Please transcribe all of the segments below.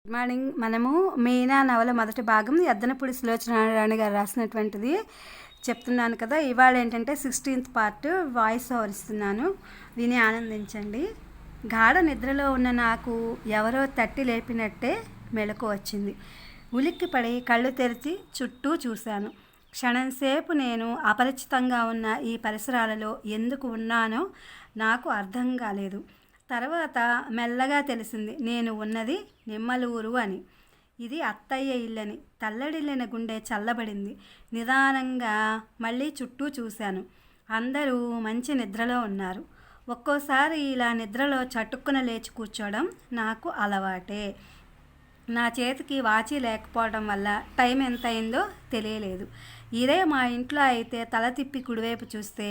Good morning. మనము మీనా నవల మొదటి భాగం ఎద్దనపూడి సులోచనారాయణ గారు రాసినటువంటిది చెప్తున్నాను కదా. ఇవాళ ఏంటంటే 16th పార్ట్ వాయిస్ ఓవర్ ఇస్తున్నాను, విని ఆనందించండి. గాఢ నిద్రలో ఉన్న నాకు ఎవరో తట్టి లేపినట్టే మెలకు వచ్చింది. ఉలిక్కిపడి కళ్ళు తెరిచి చుట్టూ చూశాను. క్షణంసేపు నేను అపరిచితంగా ఉన్న ఈ పరిసరాలలో ఎందుకు ఉన్నానో నాకు అర్థం కాలేదు. తర్వాత మెల్లగా తెలిసింది నేను ఉన్నది నిమ్మలూరు అని. ఇది అత్తయ్య ఇల్లని. తల్లడిల్లిన గుండె చల్లబడింది. నిదానంగా మళ్ళీ చుట్టూ చూశాను. అందరూ మంచి నిద్రలో ఉన్నారు. ఒక్కోసారి ఇలా నిద్రలో చటుక్కున లేచి కూర్చోవడం నాకు అలవాటే. నా చేతికి వాచి లేకపోవడం వల్ల టైం ఎంత అయిందో తెలియలేదు. ఇదే మా ఇంట్లో అయితే తల తిప్పి కుడివైపు చూస్తే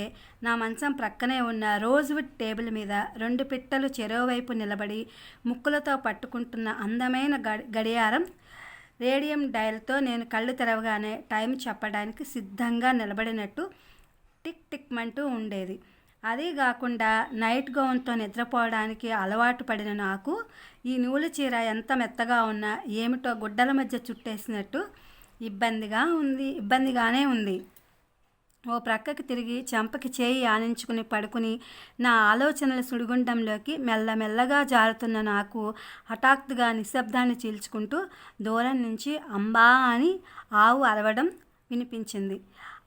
నా మంచం ప్రక్కనే ఉన్న రోజ్వుడ్ టేబుల్ మీద 2 పిట్టలు చెరోవైపు నిలబడి ముక్కులతో పట్టుకుంటున్న అందమైన గడియారం రేడియం డయల్తో నేను కళ్ళు తెరవగానే టైం చెప్పడానికి సిద్ధంగా నిలబడినట్టు టిక్ టిక్ మంటూ ఉండేది. అదీ కాకుండా నైట్ గౌన్తో నిద్రపోవడానికి అలవాటు పడిన నాకు ఈ నూలు చీర ఎంత మెత్తగా ఉన్నా ఏమిటో గుడ్డల మధ్య చుట్టేసినట్టు ఇబ్బందిగానే ఉంది. ఓ ప్రక్కకి తిరిగి చెంపకి చేయి ఆనించుకుని పడుకుని నా ఆలోచనల సుడిగుండంలోకి మెల్లమెల్లగా జారుతున్న నాకు హఠాత్తుగా నిశ్శబ్దాన్ని చీల్చుకుంటూ దూరం నుంచి అంబా అని ఆవు అరవడం వినిపించింది.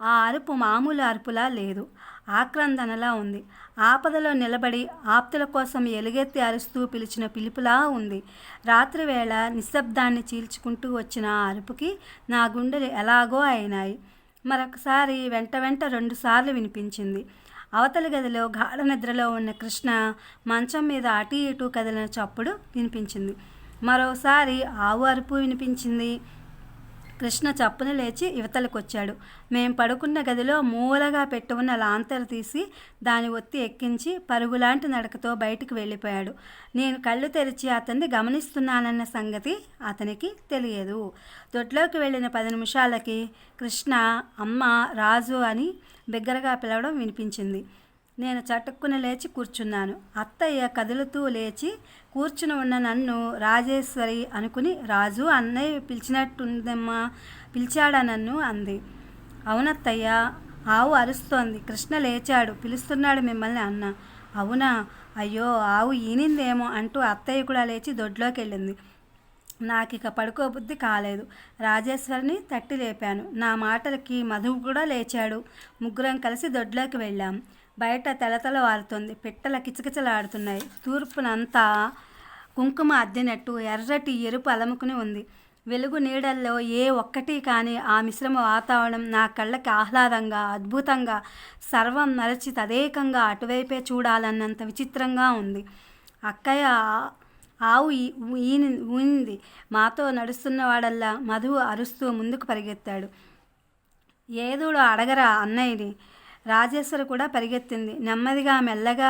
ఆ అరుపు మామూలు అరుపులా లేదు, ఆక్రందనలా ఉంది. ఆపదలో నిలబడి ఆప్తుల కోసం ఎలుగెత్తి అరుస్తూ పిలిచిన పిలుపులా ఉంది. రాత్రివేళ నిశ్శబ్దాన్ని చీల్చుకుంటూ వచ్చిన ఆ అరుపుకి నా గుండెలు ఎలాగో అయినాయి. మరొకసారి వెంట 2 సార్లు వినిపించింది. అవతలి గదిలో గాఢ నిద్రలో ఉన్న కృష్ణ మంచం మీద అటు ఇటు కదిలిన చప్పుడు వినిపించింది. మరోసారి ఆవు అరుపు వినిపించింది. కృష్ణ చప్పున లేచి యువతలకొచ్చాడు. మేం పడుకున్న గదిలో మూలగా పెట్టి ఉన్న లాంతరు తీసి దాని ఒత్తి ఎక్కించి పరుగులాంటి నడకతో బయటికి వెళ్ళిపోయాడు. నేను కళ్ళు తెరిచి అతన్ని గమనిస్తున్నానన్న సంగతి అతనికి తెలియదు. దొడ్లోకి వెళ్ళిన 10 నిమిషాలకి కృష్ణ అమ్మ రాజు అని బిగ్గరగా పిలవడం వినిపించింది. నేను చటుక్కున లేచి కూర్చున్నాను. అత్తయ్య కదులుతూ లేచి కూర్చుని ఉన్న నన్ను రాజేశ్వరి అనుకుని రాజు అన్నయ్య పిలిచినట్టుందమ్మా, పిలిచాడా నన్ను అంది. అవునత్తయ్య, ఆవు అరుస్తోంది. కృష్ణ లేచాడు, పిలుస్తున్నాడు మిమ్మల్ని అన్న. అవునా, అయ్యో ఆవు ఈనిందేమో అంటూ అత్తయ్య కూడా లేచి దొడ్లోకి వెళ్ళింది. నాకిక పడుకోబుద్ధి కాలేదు. రాజేశ్వరిని తట్టి లేపాను. నా మాటలకి మధువు కూడా లేచాడు. ముగ్గురం కలిసి దొడ్లోకి వెళ్ళాం. బయట తెలతల వారుతోంది. పిట్టల కిచకిచలాడుతున్నాయి. తూర్పునంతా కుంకుమ అద్దినట్టు ఎర్రటి ఎరుపు అలముకుని ఉంది. వెలుగు నీడల్లో ఏ ఒక్కటి కానీ ఆ మిశ్రమ వాతావరణం నా కళ్ళకి ఆహ్లాదంగా, అద్భుతంగా, సర్వం మరచి తదేకంగా అటువైపే చూడాలన్నంత విచిత్రంగా ఉంది. అక్కయ్య ఆవు ఊనింది. మాతో నడుస్తున్నవాడల్లా మధువు అరుస్తూ ముందుకు పరిగెత్తాడు. ఏదోడు అడగరా అన్నయ్యని. రాజేశ్వరి కూడా పరిగెత్తింది. నెమ్మదిగా మెల్లగా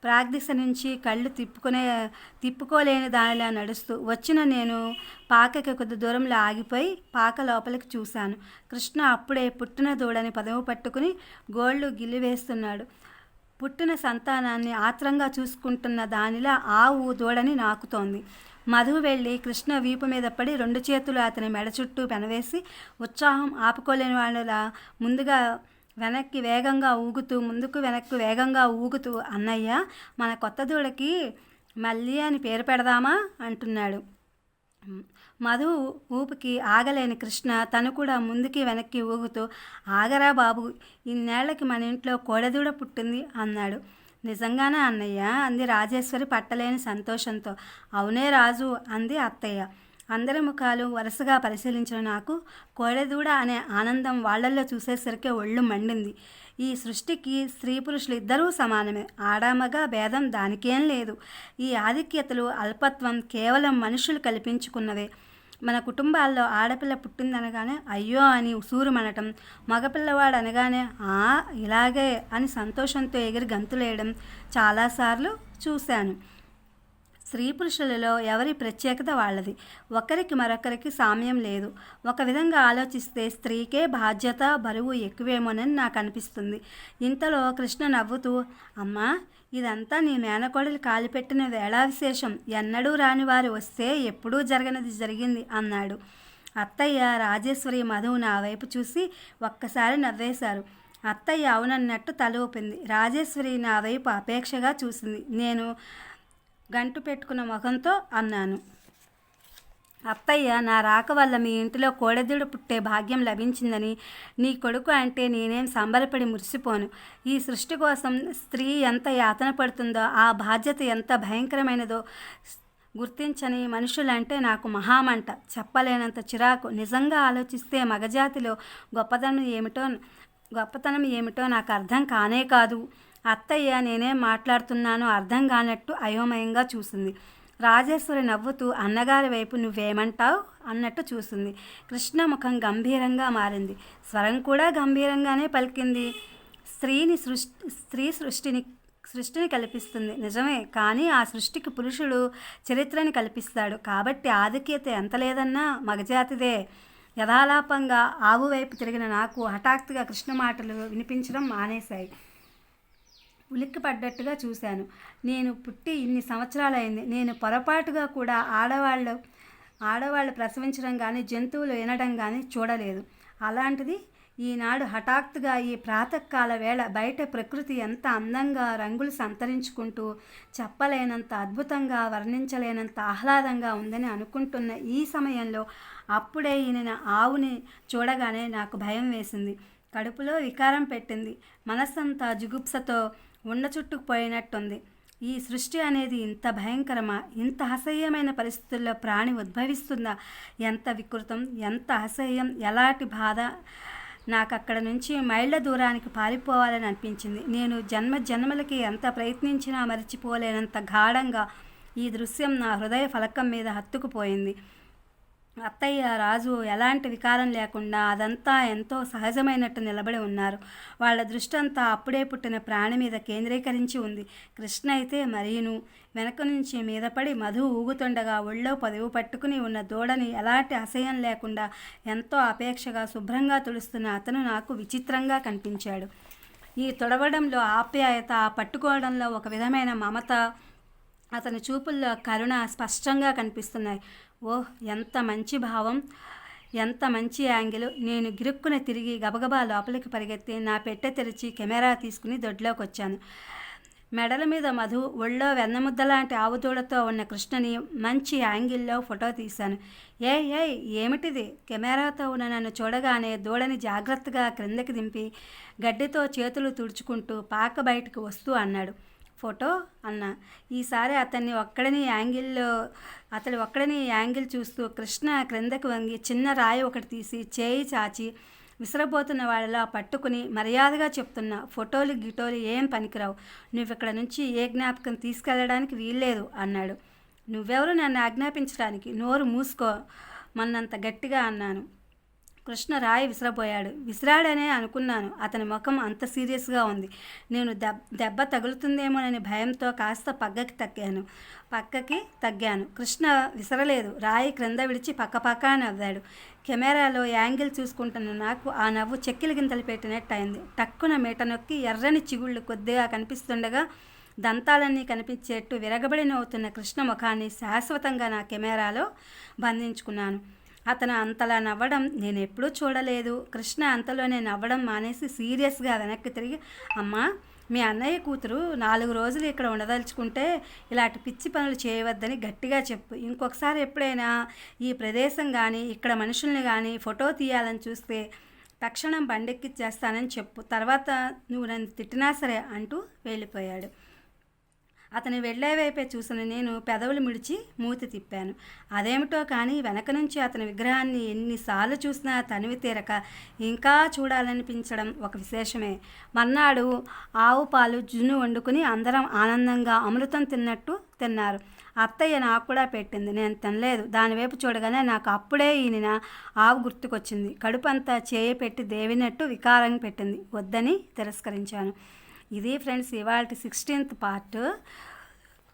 ప్రాగ్దిశ నుంచి కళ్ళు తిప్పుకోలేని దానిలా నడుస్తూ వచ్చిన నేను పాకకి కొద్ది దూరంలో ఆగిపోయి పాక లోపలికి చూశాను. కృష్ణ అప్పుడే పుట్టిన దూడని పదవు పట్టుకుని గోళ్ళు గిల్లివేస్తున్నాడు. పుట్టిన సంతానాన్ని ఆత్రంగా చూసుకుంటున్న దానిలా ఆవు దూడని నాకుతోంది. మధు వెళ్ళి కృష్ణ వీపు మీద పడి 2 చేతులు అతని మెడ చుట్టూ పెనవేసి ఉత్సాహం ఆపుకోలేని వాళ్ళలా వెనక్కి వేగంగా ఊగుతూ అన్నయ్య, మన కొత్త దూడకి మల్లి అని పేరు పెడదామా అంటున్నాడు. మధు ఊపికి ఆగలేని కృష్ణ తను కూడా ముందుకి వెనక్కి ఊగుతూ ఆగరా బాబు, ఇన్నేళ్లకి మన ఇంట్లో కోడెదూడ పుట్టింది అన్నాడు. నిజంగానే అన్నయ్య అంది రాజేశ్వరి పట్టలేని సంతోషంతో. అవునే రాజు అంది అత్తయ్య. అందరి ముఖాలు వరుసగా పరిశీలించిన నాకు కోడెదూడ అనే ఆనందం వాళ్లల్లో చూసేసరికి ఒళ్ళు మండింది. ఈ సృష్టికి స్త్రీ పురుషులు ఇద్దరూ సమానమే. ఆడామగా భేదం దానికేం లేదు. ఈ ఆధిక్యతలు, అల్పత్వం కేవలం మనుషులు కల్పించుకున్నవే. మన కుటుంబాల్లో ఆడపిల్ల పుట్టిందనగానే అయ్యో అని ఉసూరుమనటం, మగపిల్లవాడు అనగానే ఇలాగే అని సంతోషంతో ఎగిరి గంతులేయడం చాలాసార్లు చూశాను. స్త్రీ పురుషులలో ఎవరి ప్రత్యేకత వాళ్ళది. ఒకరికి మరొకరికి సామ్యం లేదు. ఒక విధంగా ఆలోచిస్తే స్త్రీకే బాధ్యత, బరువు ఎక్కువేమోనని నాకు అనిపిస్తుంది. ఇంతలో కృష్ణ నవ్వుతూ, అమ్మా ఇదంతా నీ మేనకోడలు కాలిపెట్టిన వేళా విశేషం. ఎన్నడూ రాని వారు వస్తే ఎప్పుడూ జరగనిది జరిగింది అన్నాడు. అత్తయ్య, రాజేశ్వరి, మధు నా వైపు చూసి ఒక్కసారి నవ్వేశారు. అత్తయ్య అవునన్నట్టు తల ఊపింది. రాజేశ్వరి నా వైపు అపేక్షగా చూసింది. నేను గంటు పెట్టుకున్న ముఖంతో అన్నాను, అత్తయ్య, నా రాక వల్ల మీ ఇంటిలో కోడెదూడు పుట్టే భాగ్యం లభించిందని నీ కొడుకు అంటే నేనేం సంబరపడి మురిసిపోను. ఈ సృష్టి కోసం స్త్రీ ఎంత యాతన పడుతుందో, ఆ బాధ్యత ఎంత భయంకరమైనదో గుర్తించని మనుషులంటే నాకు మహామంట, చెప్పలేనంత చిరాకు. నిజంగా ఆలోచిస్తే మగజాతిలో గొప్పతనం ఏమిటో నాకు అర్థం కానే కాదు. అత్తయ్య నేనేం మాట్లాడుతున్నానో అర్థం కానట్టు అయోమయంగా చూసింది. రాజేశ్వరి నవ్వుతూ అన్నగారి వైపు నువ్వేమంటావు అన్నట్టు చూసింది. కృష్ణ ముఖం గంభీరంగా మారింది. స్వరం కూడా గంభీరంగానే పలికింది. స్త్రీ సృష్టిని కల్పిస్తుంది నిజమే, కానీ ఆ సృష్టికి పురుషుడు చరిత్రని కల్పిస్తాడు. కాబట్టి ఆధిక్యత ఎంత లేదన్నా మగజాతిదే. యథాలాపంగా ఆవు వైపు తిరిగిన నాకు హఠాత్తుగా కృష్ణ మాటలు వినిపించడం మానేశాయి. ఉలిక్కి పడ్డట్టుగా చూశాను. నేను పుట్టి ఇన్ని సంవత్సరాలైంది. నేను పొరపాటుగా కూడా ఆడవాళ్ళు ప్రసవించడం కానీ జంతువులు వినడం కానీ చూడలేదు. అలాంటిది ఈనాడు హఠాత్తుగా ఈ ప్రాతకాల వేళ బయట ప్రకృతి ఎంత అందంగా రంగులు సంతరించుకుంటూ చెప్పలేనంత అద్భుతంగా, వర్ణించలేనంత ఆహ్లాదంగా ఉందని అనుకుంటున్న ఈ సమయంలో అప్పుడే ఈయన ఆవుని చూడగానే నాకు భయం వేసింది. కడుపులో వికారం పెట్టింది. మనస్సంతా జుగుప్సతో చుట్టుకుపోయినట్టుంది. ఈ సృష్టి అనేది ఇంత భయంకరమా? ఇంత అసహ్యమైన పరిస్థితుల్లో ప్రాణి ఉద్భవిస్తుందా? ఎంత వికృతం, ఎంత అసహ్యం, ఎలాంటి బాధ! నాకు అక్కడ నుంచి మైళ్ళ దూరానికి పారిపోవాలని అనిపించింది. నేను జన్మలకి ఎంత ప్రయత్నించినా మరిచిపోలేనంత గాఢంగా ఈ దృశ్యం నా హృదయ ఫలకం మీద హత్తుకుపోయింది. అత్తయ్య, రాజు ఎలాంటి వికారం లేకుండా అదంతా ఎంతో సహజమైనట్టు నిలబడి ఉన్నారు. వాళ్ళ దృష్టి అంతా అప్పుడే పుట్టిన ప్రాణి మీద కేంద్రీకరించి ఉంది. కృష్ణ అయితే మరీను. వెనక నుంచి మీద పడి మధు ఊగుతుండగా ఒళ్ళో పదువు పట్టుకుని ఉన్న దూడని ఎలాంటి అసహ్యం లేకుండా ఎంతో అపేక్షగా శుభ్రంగా తుడుస్తున్న అతను నాకు విచిత్రంగా కనిపించాడు. ఈ తుడవడంలో ఆప్యాయత, ఆ పట్టుకోవడంలో ఒక విధమైన మమత, అతని చూపుల్లో కరుణ స్పష్టంగా కనిపిస్తున్నాయి. ఓహ్, ఎంత మంచి భావం, ఎంత మంచి యాంగిల్! నేను గిరుక్కున తిరిగి గబగబా లోపలికి పరిగెత్తి నా పెట్టె తెరిచి కెమెరా తీసుకుని దొడ్లోకి వచ్చాను. మెడల మీద మధు, ఒళ్ళో వెన్నముద్దలాంటి ఆవుదూడతో ఉన్న కృష్ణని మంచి యాంగిల్లో ఫోటో తీశాను. ఏమిటిది? కెమెరాతో ఉన్న నన్ను చూడగానే దూడని జాగ్రత్తగా క్రిందకి దింపి గడ్డితో చేతులు తుడుచుకుంటూ పాక బయటకు వస్తూ అన్నాడు, ఫోటో అన్నా. ఈసారి అతడు ఒక్కడని యాంగిల్ చూస్తూ కృష్ణ క్రిందకి వంగి చిన్న రాయి ఒకటి తీసి చేయి చాచి విసిరబోతున్న వాళ్ళలా పట్టుకుని మర్యాదగా చెప్తున్నా, ఫోటోలు గిటోలు ఏం పనికిరావు. నువ్వు ఇక్కడ నుంచి ఏ జ్ఞాపకం తీసుకెళ్ళడానికి వీల్లేదు అన్నాడు. నువ్వెవరు నన్ను ఆజ్ఞాపించడానికి? నోరు మూసుకో మన్నంత గట్టిగా అన్నాను. కృష్ణ రాయి విసిరబోయాడు. విసిరాడనే అనుకున్నాను. అతని ముఖం అంత సీరియస్గా ఉంది. నేను దెబ్బ తగులుతుందేమోనని భయంతో కాస్త పక్కకి తగ్గాను. కృష్ణ విసరలేదు. రాయి క్రింద విడిచి పక్కపక్క నవ్వాడు. కెమెరాలో యాంగిల్ చూసుకుంటున్న నాకు ఆ నవ్వు చెక్కిలి గింతలు పెట్టినట్టు అయింది. టక్కున మీట నొక్కి ఎర్రని చిగుళ్ళు కొద్దిగా కనిపిస్తుండగా దంతాలన్నీ కనిపించేట్టు విరగబడి నవ్వుతున్న కృష్ణ ముఖాన్ని శాశ్వతంగా నా కెమెరాలో బంధించుకున్నాను. అతను అంతలా నవ్వడం నేను ఎప్పుడూ చూడలేదు. కృష్ణ అంతలోనే నవ్వడం మానేసి సీరియస్గా వెనక్కి తిరిగి, అమ్మా, మీ అన్నయ్య కూతురు 4 రోజులు ఇక్కడ ఉండదలుచుకుంటే ఇలాంటి పిచ్చి పనులు చేయవద్దని గట్టిగా చెప్పు. ఇంకొకసారి ఎప్పుడైనా ఈ ప్రదేశం కానీ ఇక్కడ మనుషుల్ని కానీ ఫోటో తీయాలని చూస్తే తక్షణం బండెక్కిచ్చేస్తానని చెప్పు. తర్వాత నువ్వు నన్ను తిట్టినా సరే అంటూ వెళ్ళిపోయాడు. అతను వెళ్లే వైపే చూసిన నేను పెదవులు ముడిచి మూతి తిప్పాను. అదేమిటో కానీ వెనక నుంచి అతని విగ్రహాన్ని ఎన్నిసార్లు చూసినా తనివి తీరక ఇంకా చూడాలనిపించడం ఒక విశేషమే. మర్నాడు ఆవు పాలు జున్ను వండుకుని అందరం ఆనందంగా అమృతం తిన్నట్టు తిన్నారు. అత్తయ్య నాకు కూడా పెట్టింది. నేను తినలేదు. దానివైపు చూడగానే నాకు అప్పుడే ఈయన ఆవు గుర్తుకొచ్చింది. కడుపంతా చేయి పెట్టి దేవినట్టు వికారం పెట్టింది. వద్దని తిరస్కరించాను. ఇది ఫ్రెండ్స్ ఇవాళ 16th పార్ట్.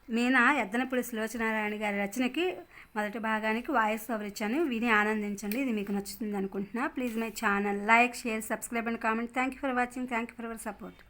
మీనా ఎద్దనపూడి సులోచనారాయణ గారి రచనకి మొదటి భాగానికి వాయిస్ ఓవర్ ఇచ్చాను. విని ఆనందించండి. ఇది మీకు నచ్చుతుంది అనుకుంటున్నా. Please my channel like, share, subscribe and comment. Thank you for watching. Thank you for your support.